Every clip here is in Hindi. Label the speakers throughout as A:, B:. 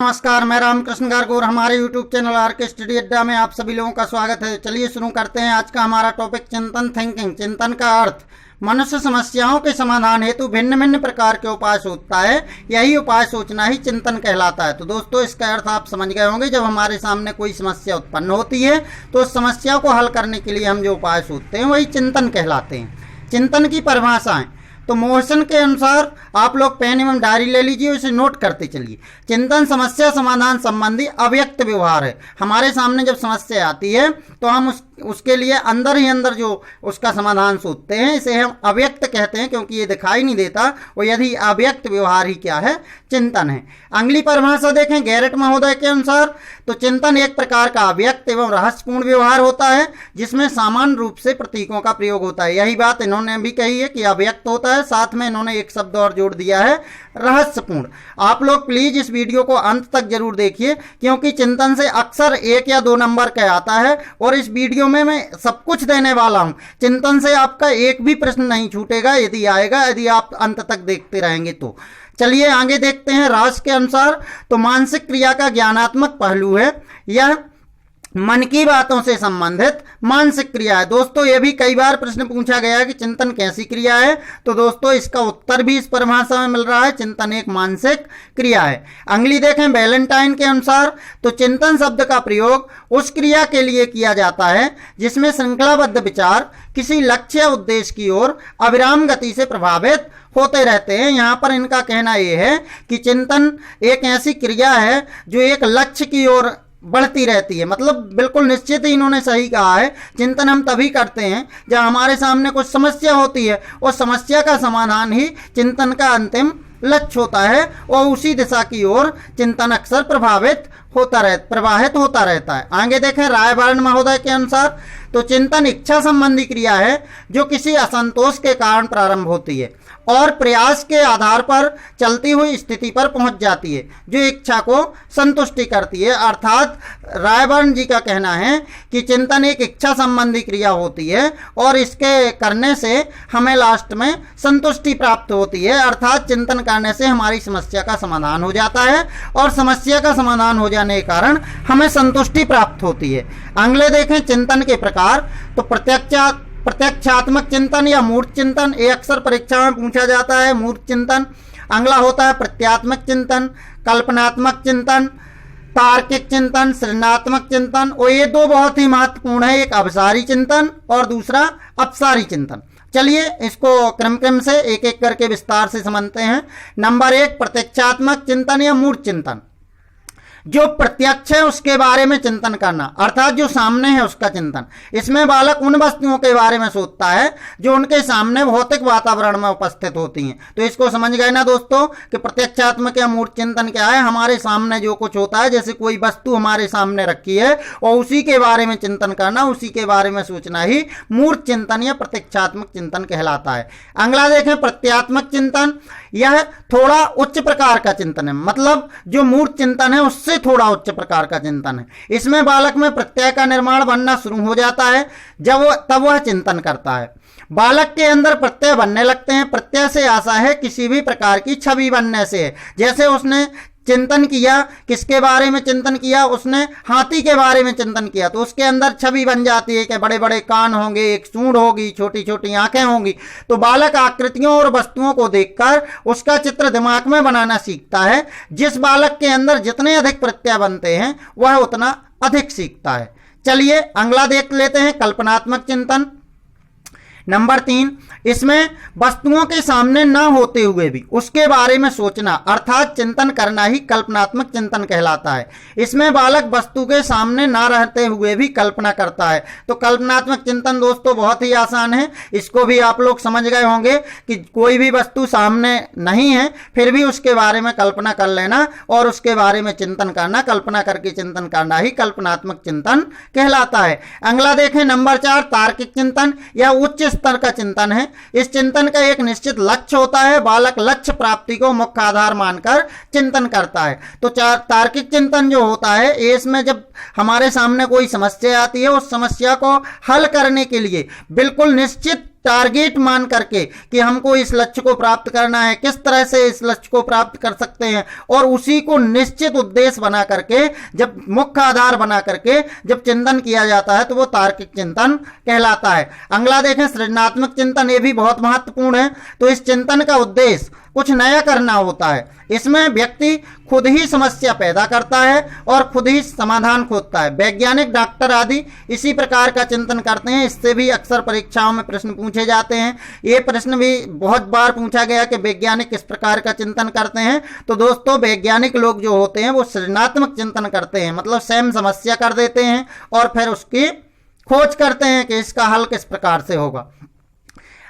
A: नमस्कार, मैं रामकृष्ण गारगोर। हमारे YouTube चैनल आरके स्टडी अड्डा में आप सभी लोगों का स्वागत है। चलिए शुरू करते हैं। आज का हमारा टॉपिक चिंतन थिंकिंग। चिंतन का अर्थ मनुष्य समस्याओं के समाधान हेतु भिन्न भिन्न प्रकार के उपाय सोचता है। यही उपाय सोचना ही चिंतन कहलाता है। तो दोस्तों, इसका अर्थ आप समझ गए होंगे। जब हमारे सामने कोई समस्या उत्पन्न होती है तो उस समस्या को हल करने के लिए हम जो उपाय सोचते हैं वही चिंतन कहलाते हैं। चिंतन की परिभाषाएं तो मोहसन के अनुसार आप लोग पेन एवं डायरी ले लीजिए, उसे नोट करते चलिए। चिंतन समस्या समाधान संबंधी अव्यक्त व्यवहार है। हमारे सामने जब समस्या आती है तो हम उसके लिए अंदर ही अंदर जो उसका समाधान सोचते हैं, इसे हम अव्यक्त कहते हैं, क्योंकि ये दिखाई नहीं देता। और यदि अव्यक्त व्यवहार ही क्या है, चिंतन है। अगली परिभाषा देखें गैरेट महोदय के अनुसार तो चिंतन एक प्रकार का अव्यक्त एवं रहस्यपूर्ण व्यवहार होता है जिसमें सामान्य रूप से प्रतीकों का प्रयोग होता है। यही बात इन्होंने भी कही है कि अव्यक्त होता है, साथ में इन्होंने एक शब्द और जोड़ दिया है, रहस्यपूर्ण। आप लोग प्लीज इस वीडियो को अंत तक जरूर देखिए, क्योंकि चिंतन से अक्सर 1 या 2 नंबर का आता है और इस वीडियो में मैं सब कुछ देने वाला हूं। चिंतन से आपका एक भी प्रश्न नहीं छूटेगा यदि आएगा, यदि आप अंत तक देखते रहेंगे तो। चलिए आगे देखते हैं। रास के अनुसार तो मानसिक क्रिया का ज्ञानात्मक पहलू है। यह मन की बातों से संबंधित मानसिक क्रिया है। दोस्तों, यह भी कई बार प्रश्न पूछा गया है कि चिंतन कैसी क्रिया है। तो दोस्तों, इसका उत्तर भी इस परिभाषा में मिल रहा है। चिंतन एक मानसिक क्रिया है। अगली देखें वैलेंटाइन के अनुसार तो चिंतन शब्द का प्रयोग उस क्रिया के लिए किया जाता है जिसमें श्रृंखलाबद्ध विचार किसी लक्ष्य या उद्देश्य की ओर अविराम गति से प्रभावित होते रहते हैं। यहाँ पर इनका कहना यह है कि चिंतन एक ऐसी क्रिया है जो एक लक्ष्य की ओर बढ़ती रहती है। मतलब बिल्कुल निश्चित ही इन्होंने सही कहा है। चिंतन हम तभी करते हैं जब हमारे सामने कुछ समस्या होती है और समस्या का समाधान ही चिंतन का अंतिम लक्ष्य होता है और उसी दिशा की ओर चिंतन अक्सर प्रवाहित होता रहता है। आगे देखें रायबर्न महोदय के अनुसार तो चिंतन इच्छा संबंधी क्रिया है जो किसी असंतोष के कारण प्रारंभ होती है और प्रयास के आधार पर चलती हुई स्थिति पर पहुंच जाती है जो इच्छा को संतुष्टि करती है। अर्थात रायबर्न जी का कहना है कि चिंतन एक इच्छा संबंधी क्रिया होती है और इसके करने से हमें लास्ट में संतुष्टि प्राप्त होती है। अर्थात चिंतन करने से हमारी समस्या का समाधान हो जाता है और समस्या का समाधान हो जाने के कारण हमें संतुष्टि प्राप्त होती है। अगले देखें चिंतन के प्रकार तो प्रत्यक्षात्मक चिंतन या मूर्त चिंतन, ये अक्सर परीक्षा में पूछा जाता है। मूर्त चिंतन। अगला होता है प्रत्यात्मक चिंतन, कल्पनात्मक चिंतन, तार्किक चिंतन, सृजनात्मक चिंतन। और ये 2 बहुत ही महत्वपूर्ण है, एक अभिसारी चिंतन और दूसरा अपसारी चिंतन। चलिए इसको क्रम से एक एक करके विस्तार से समझते हैं। नंबर 1 प्रत्यक्षात्मक चिंतन या मूर्त चिंतन। जो प्रत्यक्ष है उसके बारे में चिंतन करना, अर्थात जो सामने है उसका चिंतन। इसमें बालक उन वस्तुओं के बारे में सोचता है जो उनके सामने भौतिक वातावरण में उपस्थित होती हैं। तो इसको समझ गए ना दोस्तों कि प्रत्यक्षात्मक या मूर्त चिंतन क्या है। हमारे सामने जो कुछ होता है, जैसे कोई वस्तु हमारे सामने रखी है और उसी के बारे में चिंतन करना, उसी के बारे में सोचना ही मूर्त चिंतन या प्रत्यक्षात्मक चिंतन कहलाता है। अगला देखें प्रत्यात्मक चिंतन। यह थोड़ा उच्च प्रकार का चिंतन है। मतलब जो मूर्त चिंतन है उससे थोड़ा उच्च प्रकार का चिंतन है। इसमें बालक में प्रत्यय का निर्माण बनना शुरू हो जाता है तब वह चिंतन करता है। बालक के अंदर प्रत्यय बनने लगते हैं। प्रत्यय से आशा है किसी भी प्रकार की छवि बनने से है। जैसे उसने चिंतन किया, किसके बारे में चिंतन किया, उसने हाथी के बारे में चिंतन किया, तो उसके अंदर छवि बन जाती है कि बड़े बड़े कान होंगे, एक सूंड होगी, छोटी छोटी आंखें होंगी। तो बालक आकृतियों और वस्तुओं को देखकर उसका चित्र दिमाग में बनाना सीखता है। जिस बालक के अंदर जितने अधिक प्रत्यय बनते हैं वह उतना अधिक सीखता है। चलिए अगला देख लेते हैं कल्पनात्मक चिंतन। नंबर 3 इसमें वस्तुओं के सामने न होते हुए भी उसके बारे में सोचना, अर्थात चिंतन करना ही कल्पनात्मक चिंतन कहलाता है। इसमें बालक वस्तु के सामने न रहते हुए भी कल्पना करता है। तो कल्पनात्मक चिंतन दोस्तों बहुत ही आसान है। इसको भी आप लोग समझ गए होंगे कि कोई भी वस्तु सामने नहीं है फिर भी उसके बारे में कल्पना कर लेना और उसके बारे में चिंतन करना, कल्पना करके चिंतन करना ही कल्पनात्मक चिंतन कहलाता है। अगला देखें नंबर 4 तार्किक चिंतन या उच्च स्तर का चिंतन है। इस चिंतन का एक निश्चित लक्ष्य होता है। बालक लक्ष्य प्राप्ति को मुख्य आधार मानकर चिंतन करता है। तो तार्किक चिंतन जो होता है, इसमें जब हमारे सामने कोई समस्या आती है उस समस्या को हल करने के लिए बिल्कुल निश्चित टारगेट मान करके कि हमको इस लक्ष्य को प्राप्त करना है, किस तरह से इस लक्ष्य को प्राप्त कर सकते हैं, और उसी को निश्चित उद्देश्य बना करके, जब मुख्य आधार बना करके जब चिंतन किया जाता है तो वो तार्किक चिंतन कहलाता है। अगला देखें सृजनात्मक चिंतन, ये भी बहुत महत्वपूर्ण है। तो इस चिंतन का उद्देश्य कुछ नया करना होता है। इसमें व्यक्ति खुद ही समस्या पैदा करता है और खुद ही समाधान खोजता है। वैज्ञानिक, डॉक्टर आदि इसी प्रकार का चिंतन करते हैं। इससे भी अक्सर परीक्षाओं में प्रश्न पूछे जाते हैं। ये प्रश्न भी बहुत बार पूछा गया कि वैज्ञानिक किस प्रकार का चिंतन करते हैं। तो दोस्तों, वैज्ञानिक लोग जो होते हैं वो सृजनात्मक चिंतन करते हैं, मतलब स्वयं समस्या कर देते हैं और फिर उसकी खोज करते हैं कि इसका हल किस प्रकार से होगा।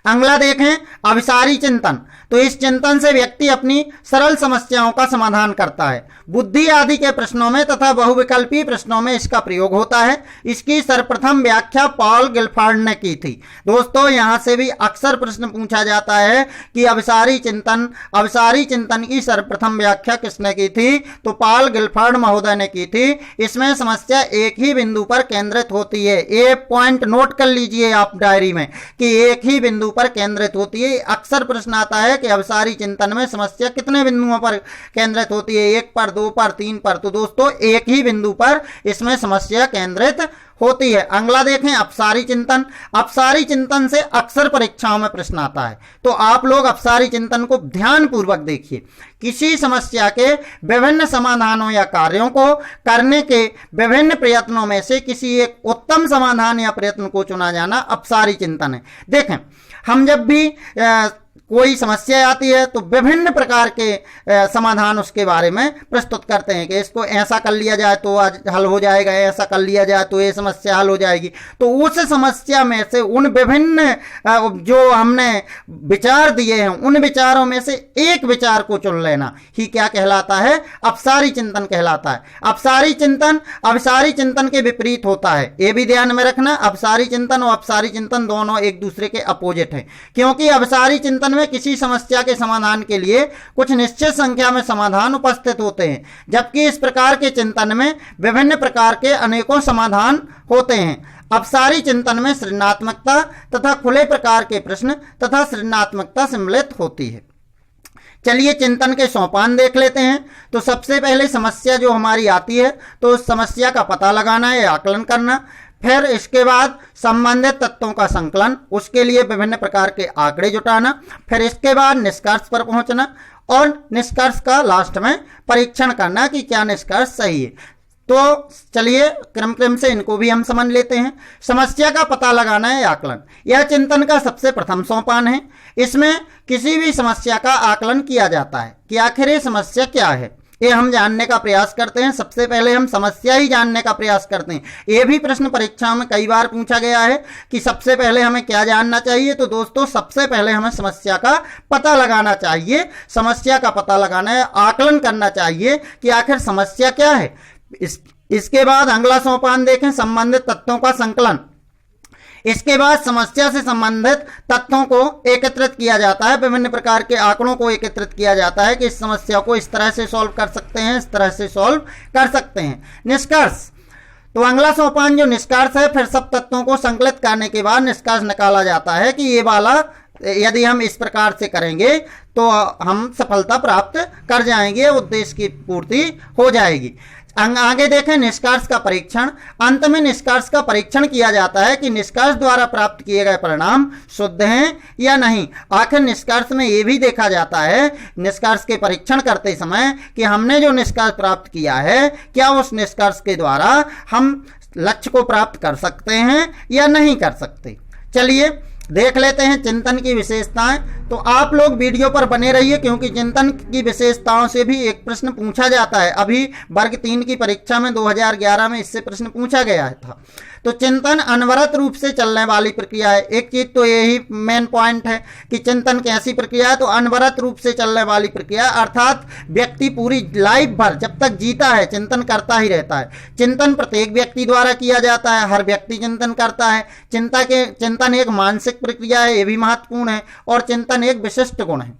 A: अगला देखें अभिसारी चिंतन। तो इस चिंतन से व्यक्ति अपनी सरल समस्याओं का समाधान करता है। बुद्धि आदि के प्रश्नों में तथा बहुविकल्पी प्रश्नों में इसका प्रयोग होता है। इसकी सर्वप्रथम व्याख्या पॉल गिलफार्ड ने की थी। दोस्तों, यहां से भी अक्सर प्रश्न पूछा जाता है कि अभिसारी चिंतन की सर्वप्रथम व्याख्या किसने की थी? तो पॉल गिलफार्ड महोदय ने की थी। इसमें समस्या एक ही बिंदु पर केंद्रित होती है। ये पॉइंट नोट कर लीजिए आप डायरी में कि एक ही बिंदु पर केंद्रित होती है। अक्सर प्रश्न आता है कि अभिसारी चिंतन में समस्या कितने बिंदुओं पर केंद्रित होती है, 1 पर, 2 पर, 3 पर? तो दोस्तों, एक ही बिंदु पर इसमें समस्या केंद्रित होती है। अगला देखें अपसारी चिंतन। अपसारी चिंतन से अक्सर परीक्षाओं में प्रश्न आता है, तो आप लोग अपसारी चिंतन को ध्यानपूर्वक देखिए। किसी समस्या के विभिन्न समाधानों या कार्यों को करने के विभिन्न प्रयत्नों में से किसी एक उत्तम समाधान या प्रयत्न को चुना जाना अपसारी चिंतन है। देखें, हम जब भी कोई समस्या आती है तो विभिन्न प्रकार के समाधान उसके बारे में प्रस्तुत करते हैं कि इसको ऐसा कर लिया जाए तो आज हल हो जाएगा, ऐसा कर लिया जाए तो ये समस्या हल हो जाएगी। तो उस समस्या में से उन विभिन्न जो हमने विचार दिए हैं, उन विचारों में से एक विचार को चुन लेना ही क्या कहलाता है? अपसारी चिंतन कहलाता है। अपसारी चिंतन अभिसारी चिंतन के विपरीत होता है। ये भी ध्यान में रखना, अपसारी चिंतन और अपसारी चिंतन दोनों एक दूसरे के अपोजिट हैं, क्योंकि अभिसारी चिंतन में किसी समस्या के समाधान के लिए कुछ निश्चित संख्या में समाधान उपस्थित होते हैं, जबकि इस प्रकार के चिंतन में विभिन्न प्रकार के अनेकों समाधान होते हैं। अपसारी चिंतन में सृजनात्मकता तथा खुले प्रकार के प्रश्न तथा सृजनात्मकता सम्मिलित होती है। चलिए चिंतन के सोपान देख लेते हैं। तो सबसे पहले समस्या जो हमारी आती है तो उस समस्या का पता लगाना या आकलन करना, फिर इसके बाद संबंधित तत्वों का संकलन, उसके लिए विभिन्न प्रकार के आंकड़े जुटाना, फिर इसके बाद निष्कर्ष पर पहुंचना और निष्कर्ष का लास्ट में परीक्षण करना कि क्या निष्कर्ष सही है। तो चलिए क्रम से इनको भी हम समझ लेते हैं। समस्या का पता लगाना है आकलन, यह चिंतन का सबसे प्रथम सोपान है। इसमें किसी भी समस्या का आकलन किया जाता है कि आखिर ये समस्या क्या है, ये हम जानने का प्रयास करते हैं। सबसे पहले हम समस्या ही जानने का प्रयास करते हैं। ये भी प्रश्न परीक्षा में कई बार पूछा गया है कि सबसे पहले हमें क्या जानना चाहिए। तो दोस्तों, सबसे पहले हमें समस्या का पता लगाना चाहिए। समस्या का पता लगाना है, आकलन करना चाहिए कि आखिर समस्या क्या है। इसके बाद अगला सोपान देखें, संबंधित तत्वों का संकलन। इसके बाद समस्या से संबंधित तथ्यों को एकत्रित किया जाता है, विभिन्न प्रकार के आंकड़ों को एकत्रित किया जाता है कि इस समस्या को इस तरह से सॉल्व कर सकते हैं, इस तरह से सॉल्व कर सकते हैं। निष्कर्ष, तो अगला सोपान जो निष्कर्ष है, फिर सब तत्वों को संकलित करने के बाद निष्कर्ष निकाला जाता है कि ये वाला यदि हम इस प्रकार से करेंगे तो हम सफलता प्राप्त कर जाएंगे, उद्देश्य की पूर्ति हो जाएगी। आगे देखें निष्कर्ष का परीक्षण। अंत में निष्कर्ष का परीक्षण किया जाता है कि निष्कर्ष द्वारा प्राप्त किए गए परिणाम शुद्ध हैं या नहीं। आखिर निष्कर्ष में यह भी देखा जाता है निष्कर्ष के परीक्षण करते समय कि हमने जो निष्कर्ष प्राप्त किया है, क्या उस निष्कर्ष के द्वारा हम लक्ष्य को प्राप्त कर सकते हैं या नहीं कर सकते। चलिए देख लेते हैं चिंतन की विशेषताएं। तो आप लोग वीडियो पर बने रहिए, क्योंकि चिंतन की विशेषताओं से भी एक प्रश्न पूछा जाता है। अभी वर्ग 3 की परीक्षा में 2011 में इससे प्रश्न पूछा गया था। तो चिंतन अनवरत रूप से चलने वाली प्रक्रिया है। एक चीज तो यही मेन पॉइंट है कि चिंतन कैसी प्रक्रिया है, तो अनवरत रूप से चलने वाली प्रक्रिया, अर्थात व्यक्ति पूरी लाइफ भर जब तक जीता है चिंतन करता ही रहता है। चिंतन प्रत्येक व्यक्ति द्वारा किया जाता है, हर व्यक्ति चिंतन करता है। चिंतन एक मानसिक प्रक्रिया है, ये भी महत्वपूर्ण है, और चिंतन एक विशिष्ट गुण है।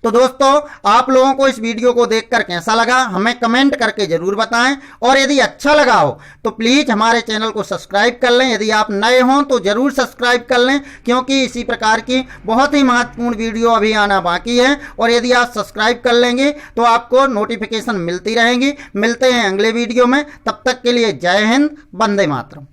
A: तो दोस्तों, आप लोगों को इस वीडियो को देखकर कैसा लगा हमें कमेंट करके जरूर बताएं, और यदि अच्छा लगा हो तो प्लीज हमारे चैनल को सब्सक्राइब कर लें। यदि आप नए हों तो जरूर सब्सक्राइब कर लें, क्योंकि इसी प्रकार की बहुत ही महत्वपूर्ण वीडियो अभी आना बाकी है। और यदि आप सब्सक्राइब कर लेंगे तो आपको नोटिफिकेशन मिलती रहेंगी। मिलते हैं अगले वीडियो में, तब तक के लिए जय हिंद, वंदे मातरम।